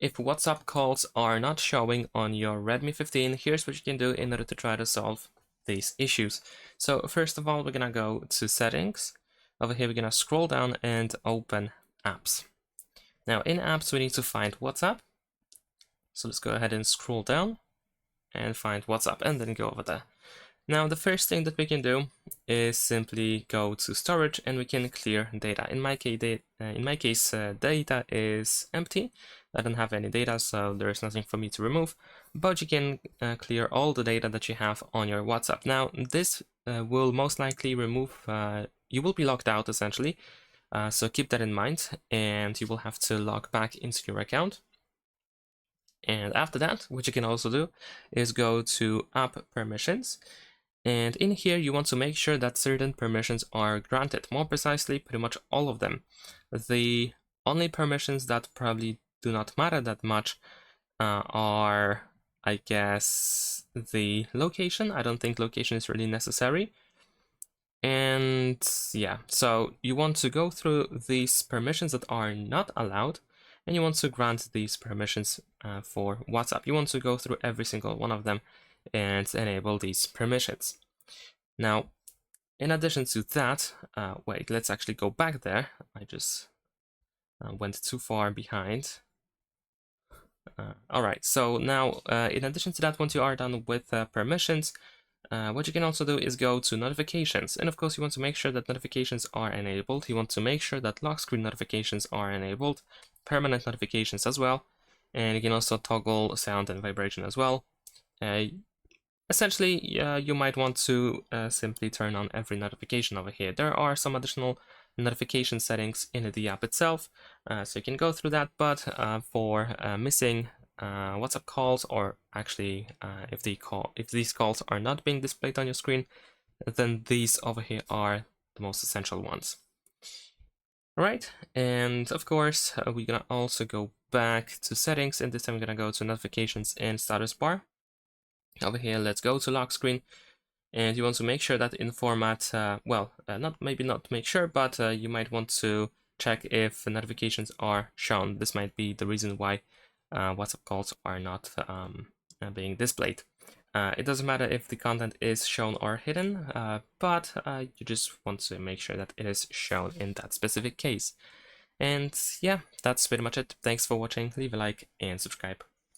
If WhatsApp calls are not showing on your Redmi 15, here's what you can do in order to try to solve these issues. So first of all, we're gonna go to settings. Over here, we're gonna scroll down and open apps. Now in apps, we need to find WhatsApp. So let's go ahead and scroll down and find WhatsApp and then go over there. Now the first thing that we can do is simply go to storage and we can clear data. In my case, data is empty. I don't have any data, so there is nothing for me to remove, but you can clear all the data that you have on your WhatsApp. Now this will most likely remove, you will be logged out essentially, so keep that in mind, and you will have to log back into your account. And after that, what you can also do is go to app permissions. And in here, you want to make sure that certain permissions are granted. More precisely, pretty much all of them. The only permissions that probably do not matter that much are, I guess, the location. I don't think location is really necessary. And yeah, so you want to go through these permissions that are not allowed, and you want to grant these permissions for WhatsApp. You want to go through every single one of them and enable these permissions. Now, in addition to that, wait, let's actually go back there. I just went too far behind. All right, so now, in addition to that, once you are done with permissions, what you can also do is go to notifications. And of course, you want to make sure that notifications are enabled. You want to make sure that lock screen notifications are enabled, permanent notifications as well. And you can also toggle sound and vibration as well. Essentially, you might want to simply turn on every notification over here. There are some additional notification settings in the app itself, so you can go through that, but for missing WhatsApp calls, or actually if these calls are not being displayed on your screen, then these over here are the most essential ones. All right, and of course, we're gonna also go back to settings, and this time we're gonna go to notifications and status bar. Over here, let's go to lock screen, and you want to make sure that in format, maybe not make sure, but you might want to check if notifications are shown. This might be the reason why WhatsApp calls are not being displayed. It doesn't matter if the content is shown or hidden, but you just want to make sure that it is shown in that specific case. And yeah, that's pretty much it. Thanks for watching. Leave a like and subscribe.